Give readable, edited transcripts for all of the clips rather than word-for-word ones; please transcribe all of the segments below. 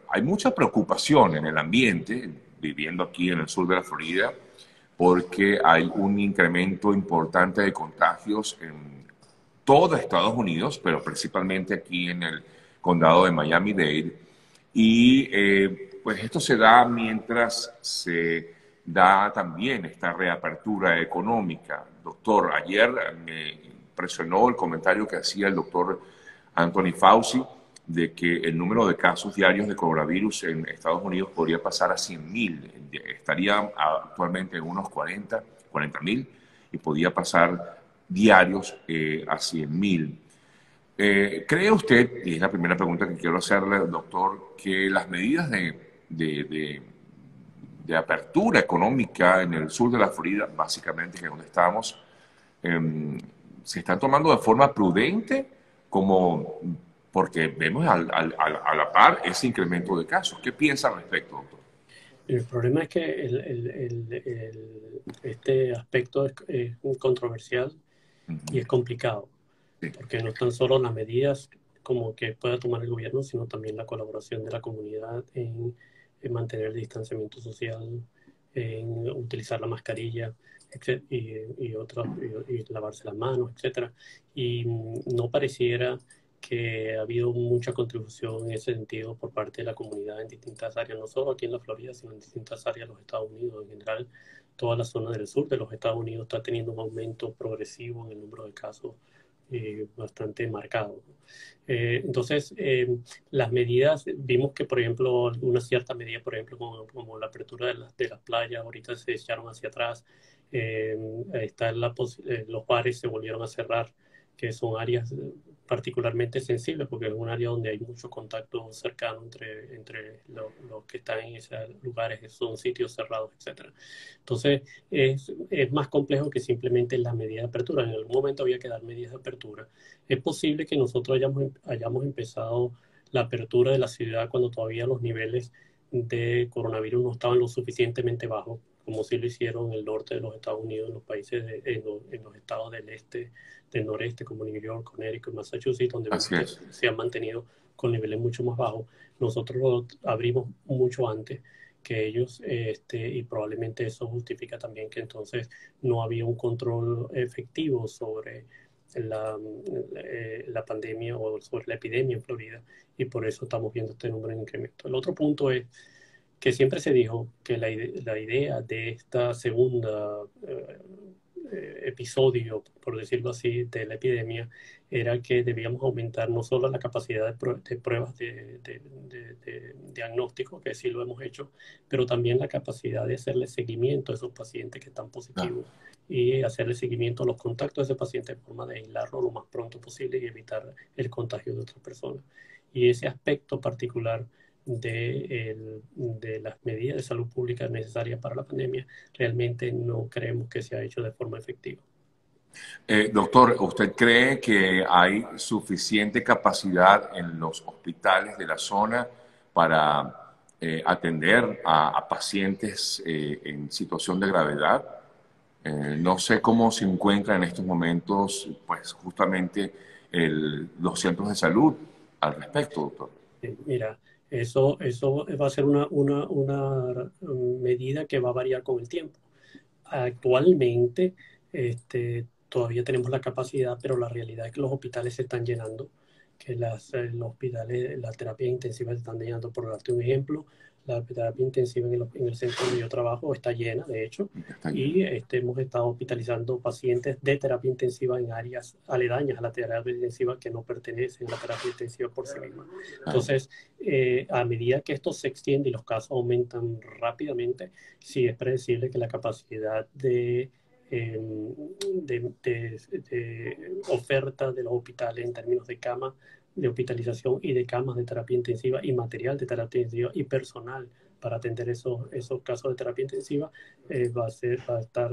hay mucha preocupación en el ambiente, viviendo aquí en el sur de la Florida, porque hay un incremento importante de contagios en todo Estados Unidos, pero principalmente aquí en el condado de Miami-Dade. Y pues esto se da mientras se da también esta reapertura económica. Doctor, ayer me impresionó el comentario que hacía el doctor Anthony Fauci de que el número de casos diarios de coronavirus en Estados Unidos podría pasar a 100.000. Estaría actualmente en unos 40.000 y podía pasar diarios a 100.000. ¿Cree usted, y es la primera pregunta que quiero hacerle, doctor, que las medidas de, de- de apertura económica en el sur de la Florida, básicamente, que es donde estamos, eh, se están tomando de forma prudente, como porque vemos a la par ese incremento de casos? ¿Qué piensa al respecto, doctor? El problema es que este aspecto es controversial y es Ujú. complicado, Sí. porque no están solo las medidas como que pueda tomar el gobierno, sino también la colaboración de la comunidad en mantener el distanciamiento social, en utilizar la mascarilla, y lavarse las manos, etcétera. Y no pareciera que ha habido mucha contribución en ese sentido por parte de la comunidad en distintas áreas, no solo aquí en la Florida, sino en distintas áreas de los Estados Unidos. En general, toda la zona del sur de los Estados Unidos está teniendo un aumento progresivo en el número de casos bastante marcado. Las medidas, vimos que, por ejemplo, una cierta medida, por ejemplo, como la apertura de las playas, ahorita se echaron hacia atrás. Eh, los bares se volvieron a cerrar, que son áreas particularmente sensibles, porque es un área donde hay mucho contacto cercano entre los que están en esos lugares, que son sitios cerrados, etcétera. Entonces, es más complejo que simplemente la medida de apertura. En algún momento había que dar medidas de apertura. Es posible que nosotros hayamos empezado la apertura de la ciudad cuando todavía los niveles de coronavirus no estaban lo suficientemente bajos, como sí lo hicieron en el norte de los Estados Unidos, en los países, en los estados del este, del noreste, como New York, Connecticut, Massachusetts, donde vemos Así que es. se han mantenido con niveles mucho más bajos. Nosotros lo abrimos mucho antes que ellos, y probablemente eso justifica también que entonces no había un control efectivo sobre la pandemia o sobre la epidemia en Florida, y por eso estamos viendo este número en incremento. El otro punto es que siempre se dijo que la idea de esta segunda episodio, por decirlo así, de la epidemia, era que debíamos aumentar no solo la capacidad de pruebas de diagnóstico, que sí lo hemos hecho, pero también la capacidad de hacerle seguimiento a esos pacientes que están Claro. positivos y hacerle seguimiento a los contactos de ese paciente de forma de aislarlo lo más pronto posible y evitar el contagio de otras personas. Y ese aspecto particular de las medidas de salud pública necesarias para la pandemia, realmente no creemos que se ha hecho de forma efectiva. Doctor, ¿usted cree que hay suficiente capacidad en los hospitales de la zona para atender a pacientes en situación de gravedad? No sé cómo se encuentran en estos momentos, pues justamente los centros de salud al respecto, doctor. Mira, eso va a ser una medida que va a variar con el tiempo. Actualmente, todavía tenemos la capacidad, pero la realidad es que los hospitales se están llenando, que los hospitales, las terapias intensivas se están llenando. Por darte un ejemplo, la terapia intensiva en el centro donde yo trabajo está llena, de hecho, Ya está y lleno. hemos estado hospitalizando pacientes de terapia intensiva en áreas aledañas a la terapia intensiva que no pertenecen a la terapia intensiva por sí misma. Claro. Entonces, a medida que esto se extiende y los casos aumentan rápidamente, sí es predecible que la capacidad eh, de oferta de los hospitales en términos de camas de hospitalización y de camas de terapia intensiva y material de terapia intensiva y personal para atender esos casos de terapia intensiva va a estar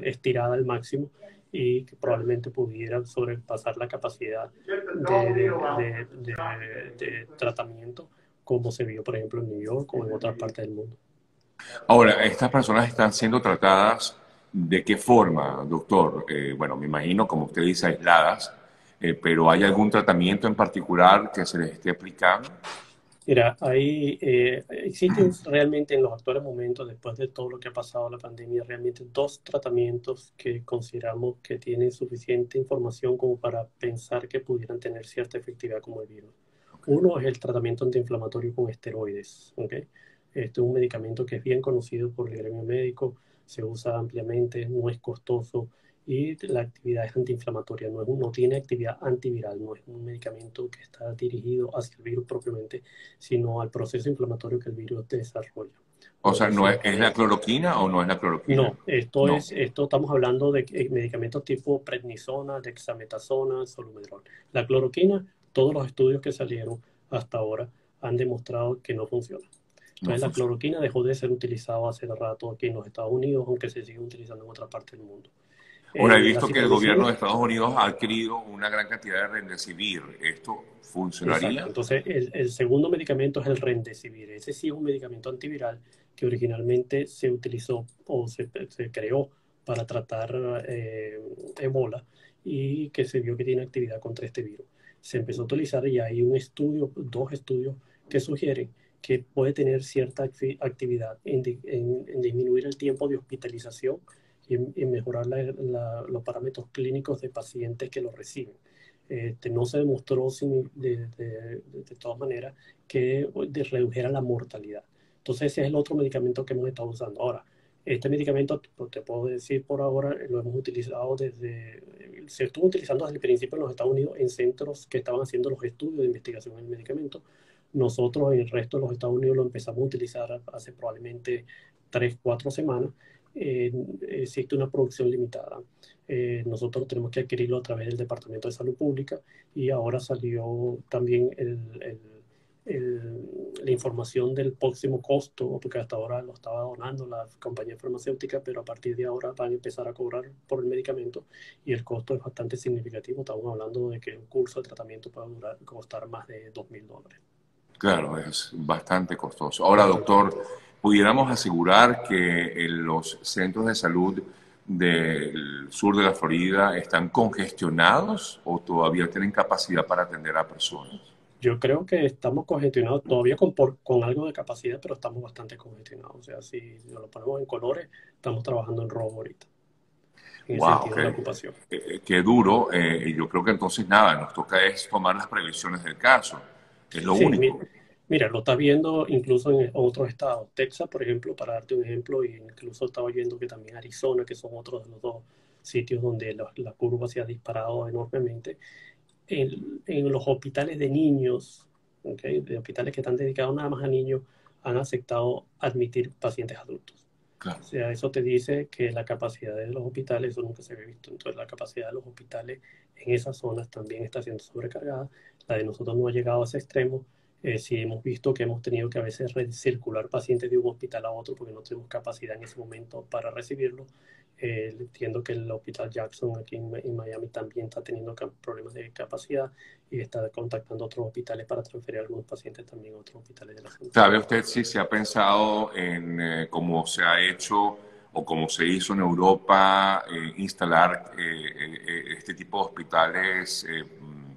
estirada al máximo, y que probablemente pudiera sobrepasar la capacidad de tratamiento, como se vio, por ejemplo, en New York o en otras partes del mundo. Ahora, ¿estas personas están siendo tratadas de qué forma, doctor? Bueno, me imagino, como usted dice, aisladas, pero ¿hay algún tratamiento en particular que se les esté aplicando? Mira, existen realmente en los actuales momentos, después de todo lo que ha pasado la pandemia, realmente dos tratamientos que consideramos que tienen suficiente información como para pensar que pudieran tener cierta efectividad como el virus. Uno es el tratamiento antiinflamatorio con esteroides, ¿ok? Este es un medicamento que es bien conocido por el gremio médico, se usa ampliamente, no es costoso y la actividad es antiinflamatoria, no tiene actividad antiviral, no es un medicamento que está dirigido hacia el virus propiamente, sino al proceso inflamatorio que el virus desarrolla. O Lo sea, ¿no es, es la desencadena. cloroquina o no es la cloroquina? No, No. esto estamos hablando de medicamentos tipo prednisona, dexametasona, solumedrol. La cloroquina, todos los estudios que salieron hasta ahora han demostrado que no funciona. No Entonces la funciona. cloroquina dejó de ser utilizada hace rato aquí en los Estados Unidos, aunque se sigue utilizando en otra parte del mundo. Ahora, he La visto que el gobierno citromicina. de Estados Unidos ha adquirido una gran cantidad de remdesivir. ¿Esto Exacto. funcionaría? Entonces, el segundo medicamento es el remdesivir. Ese sí es un medicamento antiviral que originalmente se utilizó o se creó para tratar Ebola y que se vio que tiene actividad contra este virus. Se empezó a utilizar y hay un estudio, dos estudios que sugieren que puede tener cierta actividad en disminuir el tiempo de hospitalización y en mejorar los parámetros clínicos de pacientes que lo reciben. No se demostró de todas maneras que redujera la mortalidad. Entonces ese es el otro medicamento que hemos estado usando. Ahora, este medicamento, pues, te puedo decir por ahora, lo hemos utilizado se estuvo utilizando desde el principio en los Estados Unidos en centros que estaban haciendo los estudios de investigación en el medicamento. Nosotros en el resto de los Estados Unidos lo empezamos a utilizar hace probablemente 3, 4 semanas. Existe una producción limitada. Nosotros tenemos que adquirirlo a través del Departamento de Salud Pública y ahora salió también la información del próximo costo, porque hasta ahora lo estaba donando la compañía farmacéutica, pero a partir de ahora van a empezar a cobrar por el medicamento y el costo es bastante significativo. Estamos hablando de que un curso de tratamiento puede costar más de $2,000. Claro, es bastante costoso. Ahora, Bastante doctor, costoso. ¿pudiéramos asegurar que los centros de salud del sur de la Florida están congestionados o todavía tienen capacidad para atender a personas? Yo creo que estamos congestionados todavía con algo de capacidad, pero estamos bastante congestionados. O sea, si lo ponemos en colores, estamos trabajando en rojo ahorita, en el Wow, sentido de la ocupación. qué duro. Y yo creo que entonces nada, nos toca es tomar las previsiones del caso. Es lo Sí, único. mira, lo estás viendo incluso en otros estados. Texas, por ejemplo, para darte un ejemplo, y incluso estaba viendo que también Arizona, que son otros de los dos sitios donde la curva se ha disparado enormemente. En los hospitales de niños, ¿okay? De hospitales que están dedicados nada más a niños, han aceptado admitir pacientes adultos. O Claro. sea, eso te dice que la capacidad de los hospitales, eso nunca se había visto. Entonces, la capacidad de los hospitales en esas zonas también está siendo sobrecargada. La de nosotros no ha llegado a ese extremo. Sí hemos visto que hemos tenido que a veces recircular pacientes de un hospital a otro porque no tenemos capacidad en ese momento para recibirlos. Entiendo que el Hospital Jackson aquí en Miami también está teniendo problemas de capacidad y está contactando a otros hospitales para transferir a algunos pacientes también a otros hospitales de la zona. ¿Sabe usted si se ha pensado en cómo se ha hecho o cómo se hizo en Europa instalar este tipo de hospitales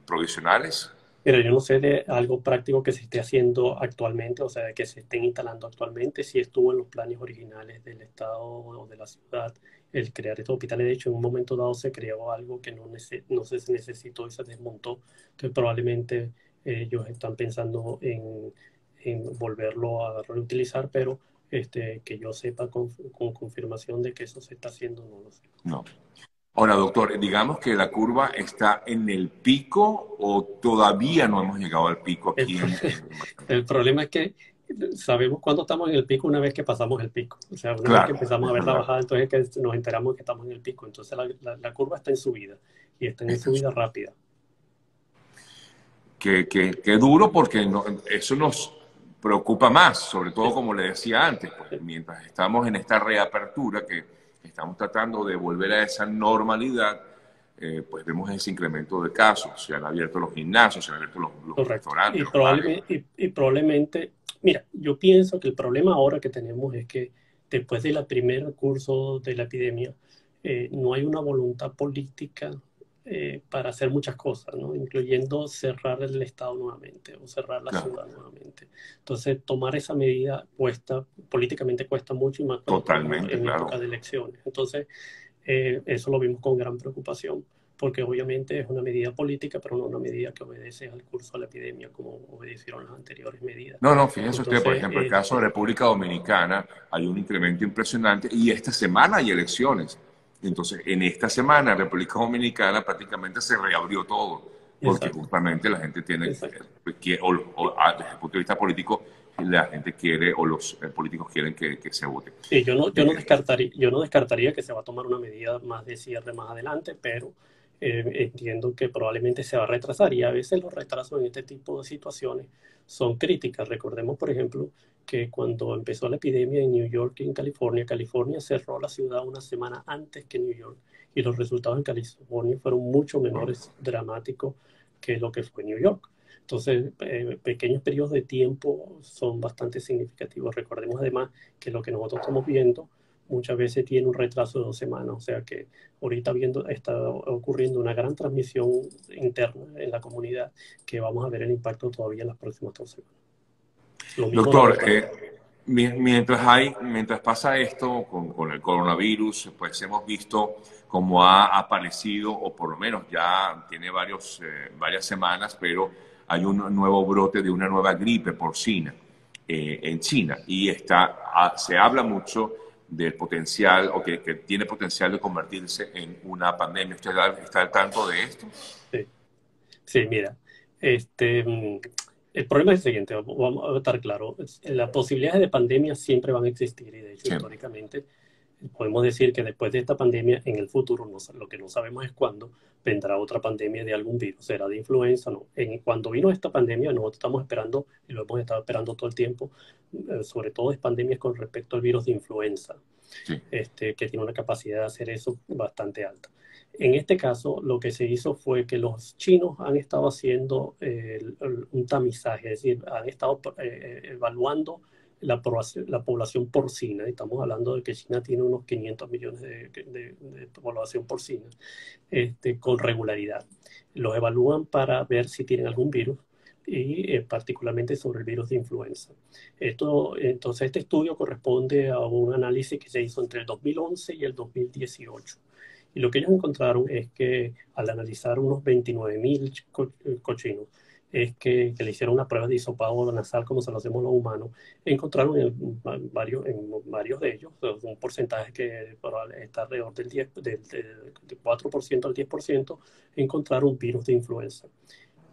provisionales? Mira, yo no sé de algo práctico que se esté haciendo actualmente, o sea, de que se estén instalando actualmente, si estuvo en los planes originales del Estado o de la ciudad el crear estos hospitales. De hecho, en un momento dado se creó algo que no se necesitó y se desmontó. Entonces, probablemente ellos están pensando en volverlo a reutilizar, pero que yo sepa con confirmación de que eso se está haciendo, no lo sé. No. Ahora, doctor, digamos que la curva está en el pico o todavía no hemos llegado al pico El, aquí pro- en Miami. el problema es que sabemos cuándo estamos en el pico una vez que pasamos el pico. O sea, una vez que Claro, empezamos a es ver la verdad. bajada, entonces es que nos enteramos que estamos en el pico. Entonces la curva está en subida y está en Este es- subida rápida. que duro porque eso nos preocupa más, sobre todo como le decía antes, pues mientras estamos en esta reapertura que estamos tratando de volver a esa normalidad, pues vemos ese incremento de casos. Se han abierto los gimnasios, se han abierto los Correcto. restaurantes, los bares. Y probablemente, mira, yo pienso que el problema ahora que tenemos es que después del primer curso de la epidemia, no hay una voluntad política para hacer muchas cosas, ¿no? Incluyendo cerrar el estado nuevamente o cerrar la Claro, ciudad nuevamente. Entonces, tomar esa medida cuesta, políticamente cuesta mucho y más cuando estamos totalmente, en claro. época de elecciones. Entonces, eso lo vimos con gran preocupación, porque obviamente es una medida política, pero no una medida que obedece al curso de la epidemia como obedecieron las anteriores medidas. No, no, fíjese usted, por Entonces, ejemplo, el caso de República Dominicana, hay un incremento impresionante y esta semana hay elecciones. Entonces, en esta semana, en República Dominicana prácticamente se reabrió todo, porque exacto, justamente la gente tiene, exacto. desde el punto de vista político, la gente quiere, o los políticos quieren que se vote. Sí, Eh, yo no descartaría que se va a tomar una medida más de cierre más adelante, pero entiendo que probablemente se va a retrasar y a veces los retrasos en este tipo de situaciones son críticas. Recordemos, por ejemplo, que cuando empezó la epidemia en New York y en California, California cerró la ciudad una semana antes que New York y los resultados en California fueron mucho menores dramáticos que lo que fue New York. Entonces, pequeños periodos de tiempo son bastante significativos. Recordemos además que lo que nosotros estamos viendo muchas veces tiene un retraso de 2 semanas, o sea que ahorita está ocurriendo una gran transmisión interna en la comunidad que vamos a ver el impacto todavía en las próximas 2 semanas. Lo mismo la Doctor, global. mientras pasa esto con el coronavirus, pues hemos visto cómo ha aparecido, o por lo menos ya tiene varias semanas, pero hay un nuevo brote de una nueva gripe porcina en China y se habla mucho del potencial, o que tiene potencial de convertirse en una pandemia. ¿Usted está al tanto de esto? Sí, sí, mira, este, el problema es el siguiente, vamos a estar claros, las posibilidades de pandemia siempre van a existir y de hecho Siempre. históricamente podemos decir que después de esta pandemia, en el futuro, lo que no sabemos es cuándo, vendrá otra pandemia de algún virus, será de influenza, no. Cuando vino esta pandemia, nosotros estamos esperando, y lo hemos estado esperando todo el tiempo, sobre todo es pandemias con respecto al virus de influenza, Sí. que tiene una capacidad de hacer eso bastante alta. En este caso, lo que se hizo fue que los chinos han estado haciendo un tamizaje, es decir, han estado evaluando la población porcina. Estamos hablando de que China tiene unos 500 millones de población porcina, con regularidad. Los evalúan para ver si tienen algún virus y particularmente sobre el virus de influenza. Entonces, este estudio corresponde a un análisis que se hizo entre el 2011 y el 2018. Y lo que ellos encontraron es que al analizar unos 29.000 cochinos, es que le hicieron una prueba de hisopado nasal como se lo hacemos los humanos, encontraron en varios de ellos, un porcentaje que está alrededor del 4% al 10%, encontraron un virus de influenza.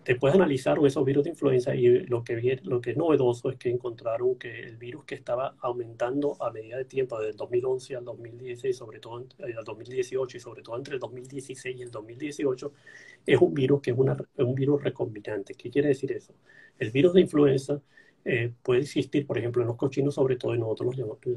Después analizaron esos virus de influenza y lo que es novedoso es que encontraron que el virus que estaba aumentando a medida de tiempo, desde el 2011 al 2016, sobre todo al 2018 y sobre todo entre el 2016 y el 2018, es un virus que es un virus recombinante. ¿Qué quiere decir eso? El virus de influenza puede existir, por ejemplo, en los cochinos, sobre todo, y nosotros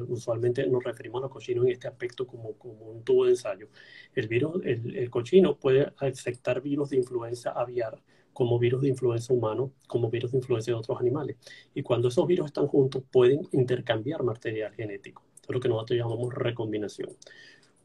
usualmente nos referimos a los cochinos en este aspecto como un tubo de ensayo. El cochino puede aceptar virus de influenza aviar como virus de influenza humano, como virus de influenza de otros animales. Y cuando esos virus están juntos, pueden intercambiar material genético. Eso es lo que nosotros llamamos recombinación.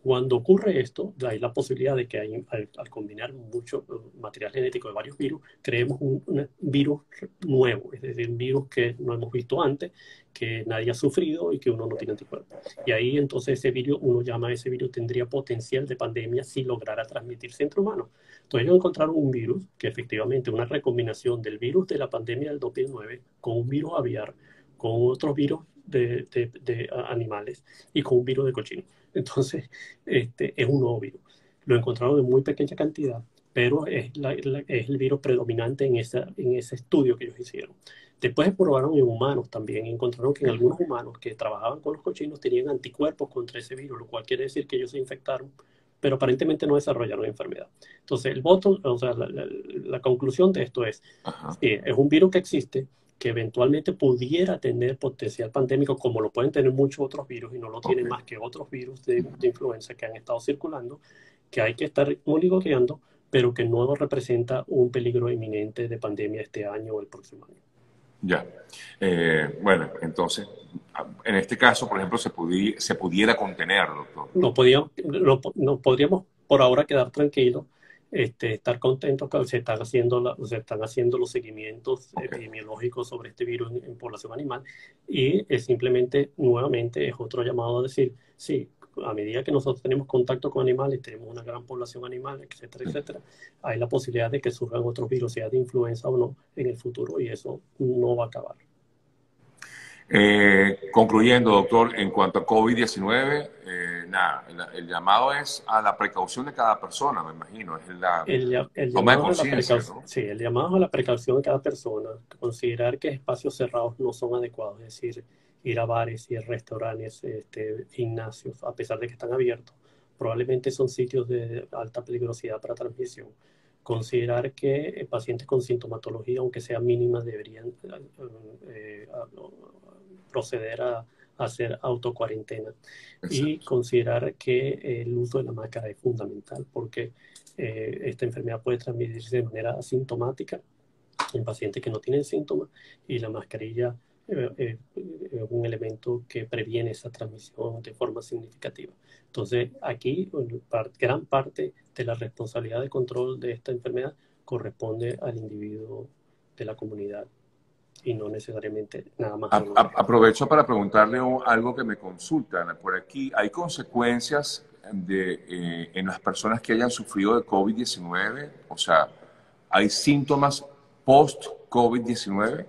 Cuando ocurre esto, hay la posibilidad de que al combinar mucho material genético de varios virus, creemos un virus nuevo, es decir, un virus que no hemos visto antes, que nadie ha sufrido y que uno no tiene anticuerpos. Y ahí entonces ese virus, uno llama a ese virus, tendría potencial de pandemia si lograra transmitirse entre humanos. Entonces ellos encontraron un virus que efectivamente una recombinación del virus de la pandemia del 2009 con un virus aviar, con otros virus de animales y con un virus de cochino. Entonces, es un nuevo virus. Lo encontraron en muy pequeña cantidad, pero es el virus predominante en ese estudio que ellos hicieron. Después probaron en humanos también, encontraron que en algunos humanos que trabajaban con los cochinos tenían anticuerpos contra ese virus, lo cual quiere decir que ellos se infectaron, pero aparentemente no desarrollaron enfermedad. Entonces, o sea, la conclusión de esto es, Ajá. sí, es un virus que existe, que eventualmente pudiera tener potencial pandémico, como lo pueden tener muchos otros virus, y no lo Ok. tienen más que otros virus de influenza que han estado circulando, que hay que estar monitoreando, pero que no representa un peligro inminente de pandemia este año o el próximo año. Ya. Bueno, entonces, en este caso, por ejemplo, se pudiera contener, doctor. No podríamos por ahora quedar tranquilos, estar contentos que se están haciendo los seguimientos Ok. epidemiológicos sobre este virus en población animal y simplemente, nuevamente, es otro llamado a decir, sí, a medida que nosotros tenemos contacto con animales, tenemos una gran población animal, etcétera, Sí. etcétera, hay la posibilidad de que surjan otros virus, sea de influenza o no, en el futuro y eso no va a acabar. Concluyendo, doctor, en cuanto a COVID-19, nada, el llamado es a la precaución de cada persona, me imagino, es la El toma de llamado a la conciencia, precaución, ¿no? sí, el llamado a la precaución de cada persona, considerar que espacios cerrados no son adecuados, es decir, ir a bares, ir a restaurantes, gimnasios, a pesar de que están abiertos, probablemente son sitios de alta peligrosidad para transmisión. Considerar que pacientes con sintomatología, aunque sea mínima, deberían proceder a hacer autocuarentena y Exacto. considerar que el uso de la máscara es fundamental porque esta enfermedad puede transmitirse de manera asintomática en pacientes que no tienen síntomas y la mascarilla es un elemento que previene esa transmisión de forma significativa. Entonces, aquí gran parte de la responsabilidad de control de esta enfermedad corresponde al individuo de la comunidad y no necesariamente nada más al gobierno. Aprovecho para preguntarle algo que me consultan por aquí. ¿Hay consecuencias en las personas que hayan sufrido de COVID-19? O sea, ¿hay síntomas post-COVID-19?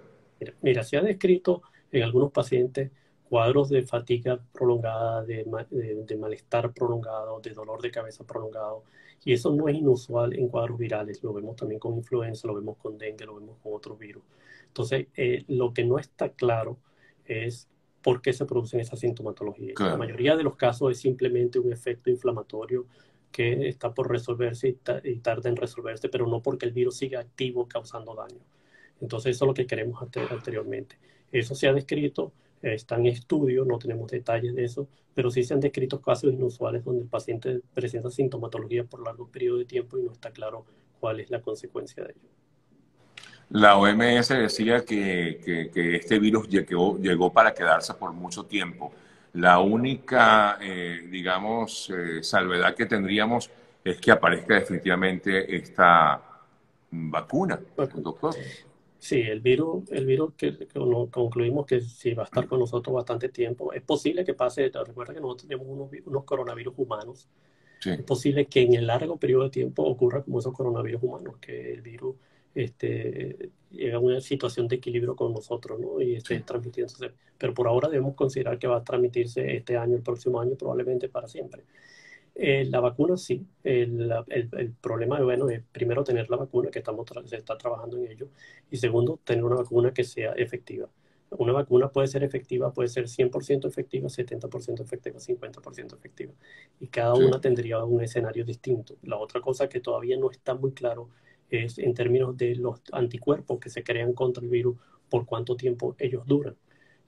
Mira, se ha descrito en algunos pacientes cuadros de fatiga prolongada, de malestar prolongado, de dolor de cabeza prolongado, y eso no es inusual en cuadros virales. Lo vemos también con influenza, lo vemos con dengue, lo vemos con otros virus. Entonces, lo que no está claro es por qué se producen esas sintomatologías. La Claro. mayoría de los casos es simplemente un efecto inflamatorio que está por resolverse y tarda en resolverse, pero no porque el virus siga activo causando daño. Entonces, eso es lo que queremos anteriormente. Eso se ha descrito, está en estudio, no tenemos detalles de eso, pero sí se han descrito casos inusuales donde el paciente presenta sintomatología por largo periodo de tiempo y no está claro cuál es la consecuencia de ello. La OMS decía que este virus llegó para quedarse por mucho tiempo. La única, digamos, salvedad que tendríamos es que aparezca definitivamente esta vacuna, Vacuna. doctor. Sí, el virus que concluimos que sí va a estar con nosotros bastante tiempo. Es posible que pase, recuerda que nosotros tenemos unos coronavirus humanos. Sí, Es posible que en el largo periodo de tiempo ocurra como esos coronavirus humanos, que el virus llega a una situación de equilibrio con nosotros, ¿no? Y esté sí. transmitiéndose. Pero por ahora debemos considerar que va a transmitirse este año, el próximo año, probablemente para siempre. La vacuna sí. El problema, bueno, es primero tener la vacuna, que se está trabajando en ello, y segundo, tener una vacuna que sea efectiva. Una vacuna puede ser efectiva, puede ser 100% efectiva, 70% efectiva, 50% efectiva. Y cada Sí. una tendría un escenario distinto. La otra cosa que todavía no está muy claro es en términos de los anticuerpos que se crean contra el virus, por cuánto tiempo ellos duran.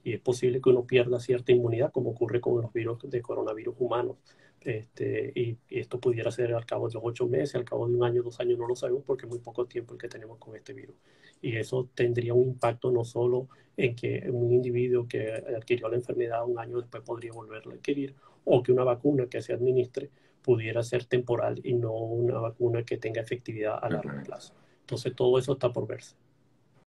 Y es posible que uno pierda cierta inmunidad, como ocurre con los virus de coronavirus humanos. Y esto pudiera ser al cabo de los 8 meses, al cabo de un año, 2 años, no lo sabemos porque es muy poco tiempo el que tenemos con este virus. Y eso tendría un impacto no solo en que un individuo que adquirió la enfermedad un año después podría volverla a adquirir, o que una vacuna que se administre pudiera ser temporal y no una vacuna que tenga efectividad a largo Ok. plazo. Entonces todo eso está por verse.